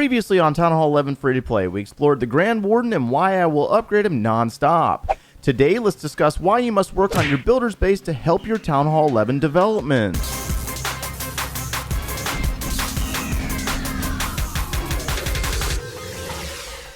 Previously on Townhall 11 Free to Play, we explored the Grand Warden and why I will upgrade him non-stop. Today, let's discuss why you must work on your builder's base to help your Townhall 11 development.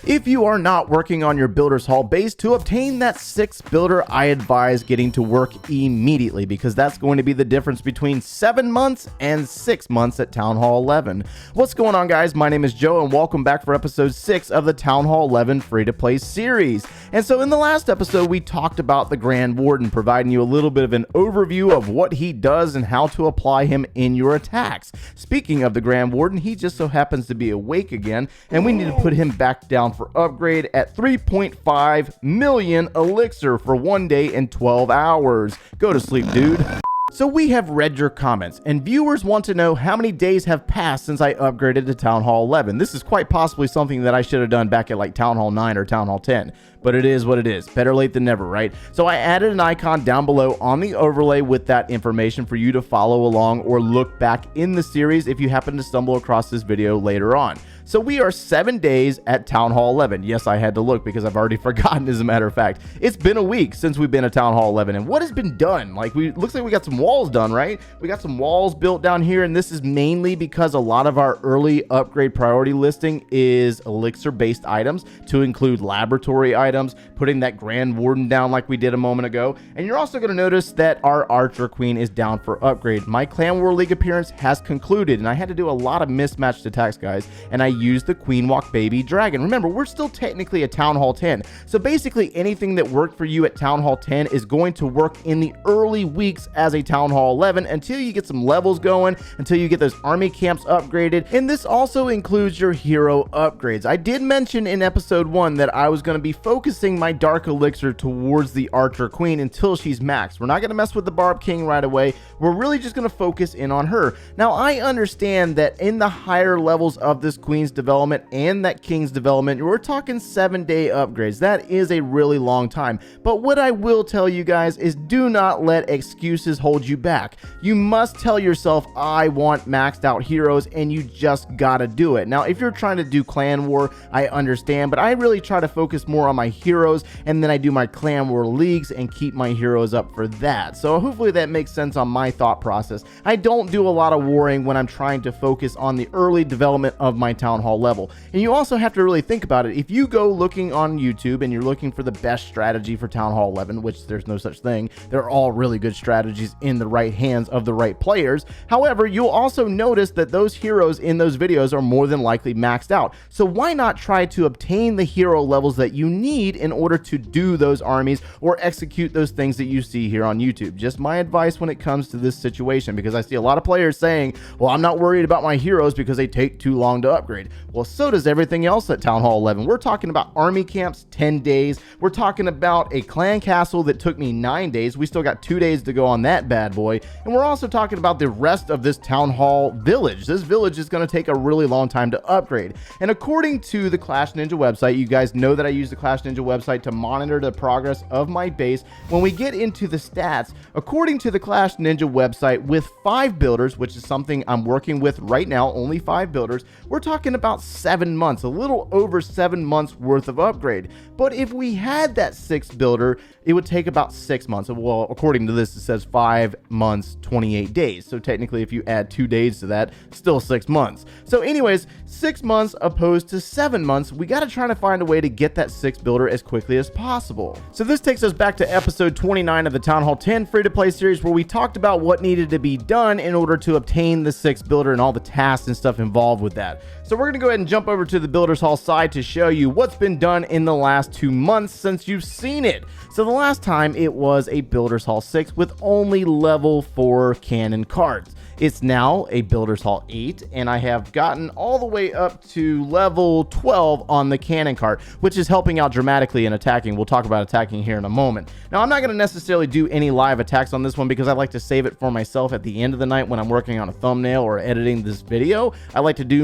If you are not working on your builder's hall base to obtain that 6th builder, I advise getting to work immediately, because that's going to be the difference between 7 months and 6 months at Townhall 11. What's going on, guys? My name is Joe and welcome back for episode 6 of the Townhall 11 free to play series. And so in the last episode, we talked about the Grand Warden, providing you a little bit of an overview of what he does and how to apply him in your attacks. Speaking of the Grand Warden, he just so happens to be awake again, and we need to put him back down for upgrade at 3.5 million elixir for 1 day and 12 hours. Go to sleep, dude. So we have read your comments, and viewers want to know how many days have passed since I upgraded to Townhall 11. This is quite possibly something that I should have done back at like Townhall 9 or Townhall 10, but it is what it is. Better late than never, right? So I added an icon down below on the overlay with that information for you to follow along or look back in the series if you happen to stumble across this video later on. So we are 7 days at Townhall 11. Yes, I had to look because I've already forgotten, as a matter of fact. It's been a week since we've been at Townhall 11, and what has been done? Like, looks like we got some walls done, right? We got some walls built down here, and this is mainly because a lot of our early upgrade priority listing is elixir-based items, to include laboratory items, putting that Grand Warden down like we did a moment ago. And you're also going to notice that our Archer Queen is down for upgrade. My Clan War League appearance has concluded, and I had to do a lot of mismatched attacks, guys, and I used the Queen Walk Baby Dragon. Remember, we're still technically at Townhall 10, so basically anything that worked for you at Townhall 10 is going to work in the early weeks as a Townhall 11 until you get some levels going, until you get those army camps upgraded. And this also includes your hero upgrades. I did mention in episode 1 that I was going to be focusing my Dark Elixir towards the Archer Queen until she's maxed. We're not going to mess with the Barb King right away. We're really just going to focus in on her. Now, I understand that in the higher levels of this Queen's development and that King's development, we're talking 7-day upgrades. That is a really long time. But what I will tell you guys is, do not let excuses hold you back. You must tell yourself, I want maxed out heroes, and you just gotta do it. Now, if you're trying to do Clan War, I understand, but I really try to focus more on my heroes, and then I do my Clan War leagues and keep my heroes up for that. So hopefully that makes sense on my thought process. I don't do a lot of warring when I'm trying to focus on the early development of my Townhall level. And you also have to really think about it. If you go looking on YouTube and you're looking for the best strategy for Townhall 11, which there's no such thing, they're all really good strategies in the right hands of the right players. However, you'll also notice that those heroes in those videos are more than likely maxed out. So why not try to obtain the hero levels that you need in order to do those armies or execute those things that you see here on YouTube? Just my advice when it comes to this situation, because I see a lot of players saying, well, I'm not worried about my heroes because they take too long to upgrade. Well, so does everything else at Townhall 11. We're talking about army camps, 10 days. We're talking about a clan castle that took me 9 days. We still got 2 days to go on that bad boy. And we're also talking about the rest of this Townhall village. This village is going to take a really long time to upgrade. And according to the Clash Ninja website, you guys know that I use the Clash Ninja website to monitor the progress of my base. When we get into the stats, according to the Clash Ninja website, with 5 builders, which is something I'm working with right now, only 5 builders, we're talking about 7 months, a little over 7 months worth of upgrade. But if we had that 6th builder, it would take about 6 months. Well, according to this, it says 5 months, 28 days. So technically, if you add 2 days to that, still 6 months. So anyways, 6 months opposed to 7 months, we got to try to find a way to get that 6th builder as quickly as possible. So this takes us back to episode 29 of the Townhall 10 free-to-play series, where we talked about what needed to be done in order to obtain the 6th builder and all the tasks and stuff involved with that. So we're going to go ahead and jump over to the Builders Hall side to show you what's been done in the last 2 months since you've seen it. So the last time it was a Builders Hall 6 with only level 4 cannon cards. It's now a Builders Hall 8, and I have gotten all the way up to level 12 on the cannon cart, which is helping out dramatically in attacking. We'll talk about attacking here in a moment. Now, I'm not going to necessarily do any live attacks on this one because I like to save it for myself at the end of the night when I'm working on a thumbnail or editing this video. I like to do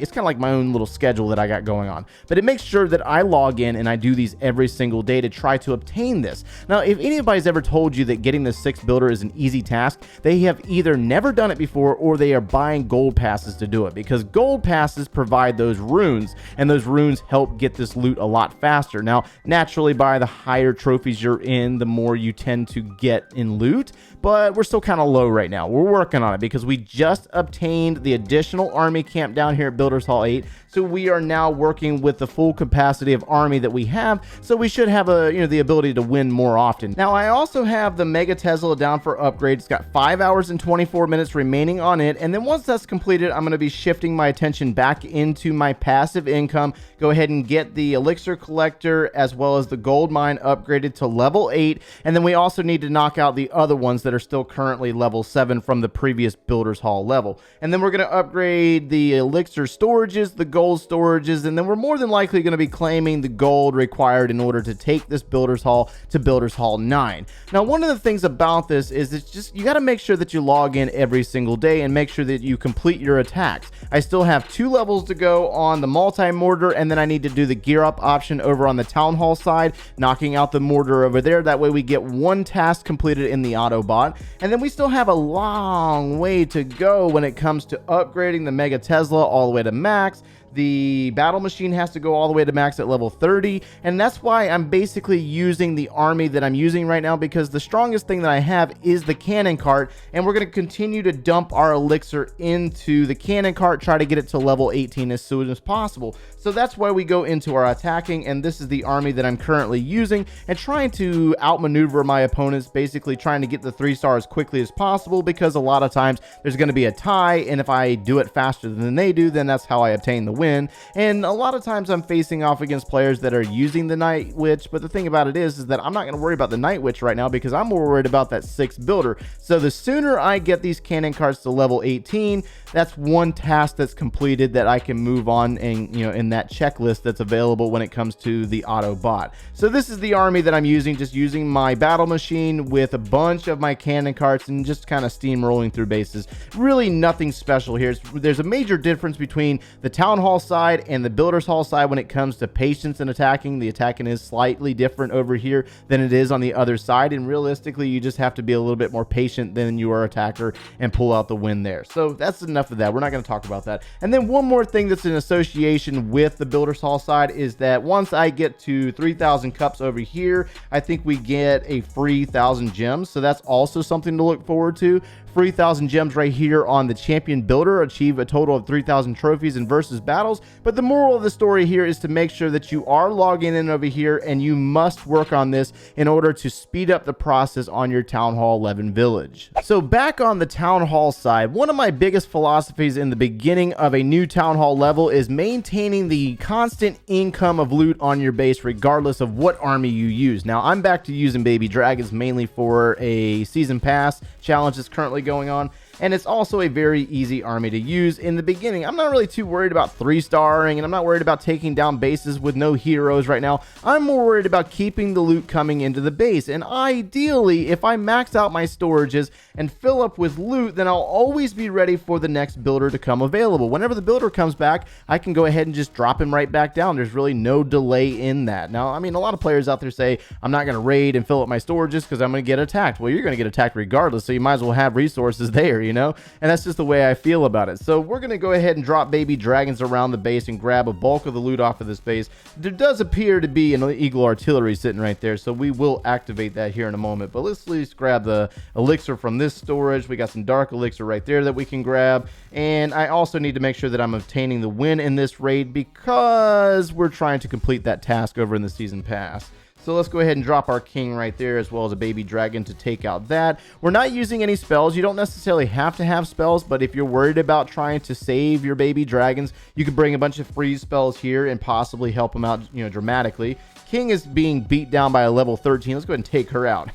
it's kind of like my own little schedule that I got going on. But it makes sure that I log in and I do these every single day to try to obtain this. Now, if anybody's ever told you that getting the 6th builder is an easy task, they have either never done done it before, or they are buying gold passes to do it, because gold passes provide those runes, and those runes help get this loot a lot faster. Now, naturally, by the higher trophies you're in, the more you tend to get in loot, but we're still kind of low right now. We're working on it because we just obtained the additional army camp down here at Builders Hall 8. So we are now working with the full capacity of army that we have. So we should have the ability to win more often. Now, I also have the Mega Tesla down for upgrade. It's got 5 hours and 24 minutes remaining on it. And then once that's completed, I'm going to be shifting my attention back into my passive income. Go ahead and get the elixir collector as well as the gold mine upgraded to level 8. And then we also need to knock out the other ones that are still currently level 7 from the previous Builders Hall level. And then we're going to upgrade the elixir storages, the gold storages, and then we're more than likely going to be claiming the gold required in order to take this Builders Hall to Builders Hall 9. Now, one of the things about this is it's just, you got to make sure that you log in every single day and make sure that you complete your attacks. I still have 2 levels to go on the multi-mortar, and then I need to do the gear up option over on the Townhall side, knocking out the mortar over there. That way we get 1 task completed in the Autobot. And then we still have a long way to go when it comes to upgrading the Mega Tesla all the way to max. The battle machine has to go all the way to max at level 30, and that's why I'm basically using the army that I'm using right now, because the strongest thing that I have is the cannon cart, and we're going to continue to dump our elixir into the cannon cart, try to get it to level 18 as soon as possible. So that's why we go into our attacking, and this is the army that I'm currently using, and trying to outmaneuver my opponents, basically trying to get the 3 stars as quickly as possible, because a lot of times there's going to be a tie, and if I do it faster than they do, then that's how I obtain the win. And a lot of times I'm facing off against players that are using the Night Witch, but the thing about it is that I'm not going to worry about the Night Witch right now, because I'm more worried about that 6th builder. So the sooner I get these cannon carts to level 18, that's 1 task that's completed that I can move on and, in that checklist that's available when it comes to the Autobot. So this is the army that I'm using, just using my battle machine with a bunch of my cannon carts and just kind of steamrolling through bases. Really nothing special here. There's a major difference between the Town Hall side and the Builders Hall side when it comes to patience and attacking. The attacking is slightly different over here than it is on the other side, and realistically you just have to be a little bit more patient than your attacker and pull out the win there. So that's enough of that. We're not going to talk about that. And then one more thing that's in association with the Builders Hall side is that once I get to 3,000 cups over here, I think we get a free 1,000 gems. So that's also something to look forward to. Free 1,000 gems right here on the champion builder, achieve a total of 3,000 trophies in versus battles. But the moral of the story here is to make sure that you are logging in over here, and you must work on this in order to speed up the process on your Town Hall 11 village. So back on the Town Hall side, one of my biggest philosophies in the beginning of a new Town Hall level is maintaining the constant income of loot on your base regardless of what army you use. Now, I'm back to using baby dragons mainly for a season pass challenge that's currently going on, and it's also a very easy army to use in the beginning. I'm not really too worried about 3-starring, and I'm not worried about taking down bases with no heroes right now. I'm more worried about keeping the loot coming into the base, and ideally, if I max out my storages and fill up with loot, then I'll always be ready for the next builder to come available. Whenever the builder comes back, I can go ahead and just drop him right back down. There's really no delay in that. Now, I mean, a lot of players out there say, I'm not going to raid and fill up my storages because I'm going to get attacked. Well, you're going to get attacked regardless, so you might as well have resources there, and that's just the way I feel about it. So we're going to go ahead and drop baby dragons around the base and grab a bulk of the loot off of this base. There does appear to be an Eagle artillery sitting right there, so we will activate that here in a moment. But let's at least grab the elixir from this storage. We got some dark elixir right there that we can grab, and I also need to make sure that I'm obtaining the win in this raid because we're trying to complete that task over in the season pass. So let's go ahead and drop our king right there, as well as a baby dragon to take out that. We're not using any spells. You don't necessarily have to have spells, but if you're worried about trying to save your baby dragons, you can bring a bunch of freeze spells here and possibly help them out, dramatically. King is being beat down by a level 13. Let's go ahead and take her out.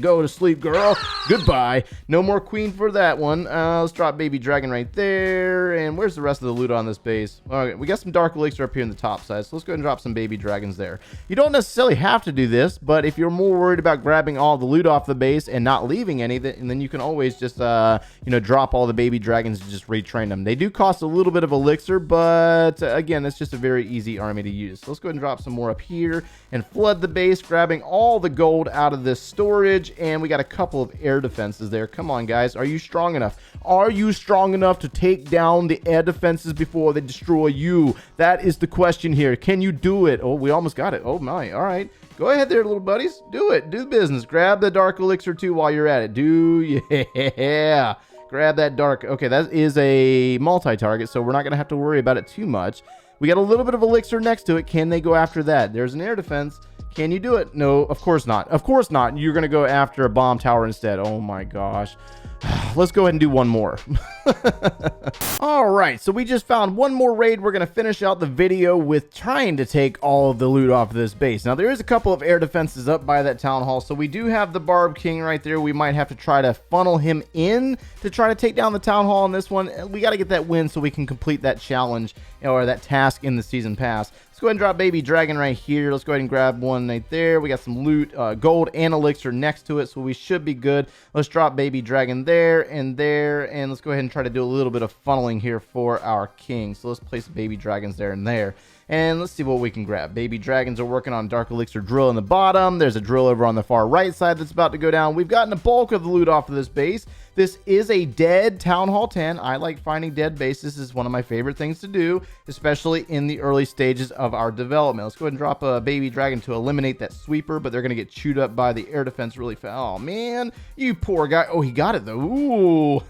Go to sleep, girl. Goodbye. No more queen for that one. Let's drop baby dragon right there. And where's the rest of the loot on this base? All right, we got some dark elixir up here in the top side, so let's go ahead and drop some baby dragons there. You don't necessarily have have to do this, but if you're more worried about grabbing all the loot off the base and not leaving any, then you can always just, you know, drop all the baby dragons and just retrain them. They do cost a little bit of elixir, but again, it's just a very easy army to use. So let's go ahead and drop some more up here and flood the base, grabbing all the gold out of this storage. And we got a couple of air defenses there. Come on, guys. Are you strong enough? Are you strong enough to take down the air defenses before they destroy you? That is the question here. Can you do it? Oh, we almost got it. Oh my. All right. Go ahead there, little buddies. Do it. Do the business. Grab the dark elixir too while you're at it. Yeah. Grab that dark. Okay, that is a multi-target, so we're not going to have to worry about it too much. We got a little bit of elixir next to it. Can they go after that? There's an air defense. Can you do it? No, of course not. Of course not. You're going to go after a bomb tower instead. Oh my gosh. Let's go ahead and do one more. All right, so we just found one more raid. We're going to finish out the video with trying to take all of the loot off of this base. Now, there is a couple of air defenses up by that town hall, so we do have the Barb King right there. We might have to try to funnel him in to try to take down the town hall in this one. We got to get that win so we can complete that challenge or that task in the season pass. Let's go ahead and drop baby dragon right here. Let's go ahead and grab one right there. We got some loot, gold and elixir next to it, so we should be good. Let's drop baby dragon there, and let's go ahead and try to do a little bit of funneling here for our king. So let's place baby dragons there and there. And let's see what we can grab. Baby dragons are working on dark elixir drill in the bottom. There's a drill over on the far right side that's about to go down. We've gotten the bulk of the loot off of this base. This is a dead Town Hall 10. I like finding dead bases. This is one of my favorite things to do, especially in the early stages of our development. Let's go ahead and drop a baby dragon to eliminate that sweeper, but they're going to get chewed up by the air defense really fast. Oh, man, you poor guy. Oh, he got it, though. Ooh,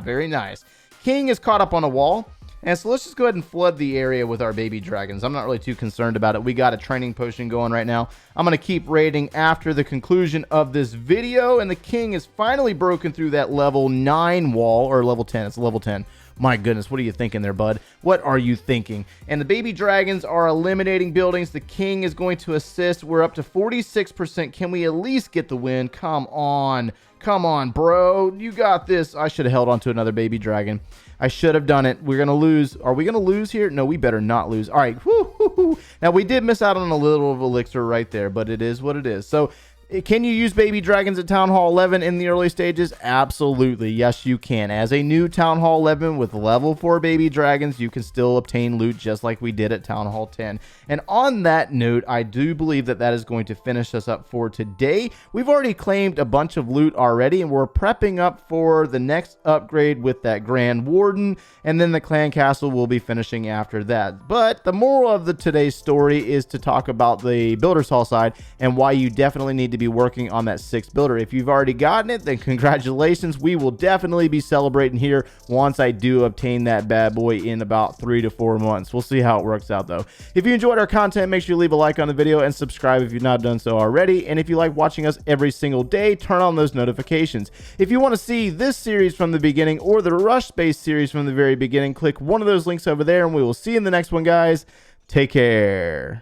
very nice. King is caught up on a wall. And so let's just go ahead and flood the area with our baby dragons. I'm not really too concerned about it. We got a training potion going right now. I'm going to keep raiding after the conclusion of this video. And the king is finally broken through that level 9 wall, or level 10. It's level 10. My goodness, what are you thinking there, bud? What are you thinking? And the baby dragons are eliminating buildings. The king is going to assist. We're up to 46%. Can we at least get the win? Come on. Come on, bro. You got this. I should have held on to another baby dragon. I should have done it. We're going to lose. Are we going to lose here? No, we better not lose. All right. Woo-hoo-hoo. Now, we did miss out on a little of elixir right there, but it is what it is. So, can you use baby dragons at Town Hall 11 in the early stages? Absolutely. Yes, you can. As a new Town Hall 11 with level 4 baby dragons, you can still obtain loot just like we did at Town Hall 10. And on that note, I do believe that that is going to finish us up for today. We've already claimed a bunch of loot already, and we're prepping up for the next upgrade with that Grand Warden, and then the Clan Castle will be finishing after that. But the moral of today's story is to talk about the Builder's Hall side and why you definitely need to be working on that 6th builder. If you've already gotten it, then congratulations. We will definitely be celebrating here once I do obtain that bad boy in about 3 to 4 months. We'll see how it works out though. If you enjoyed our content, make sure you leave a like on the video and subscribe if you've not done so already. And if you like watching us every single day, turn on those notifications. If you want to see this series from the beginning or the Rush Space series from the very beginning, click one of those links over there, and we will see you in the next one, guys. Take care.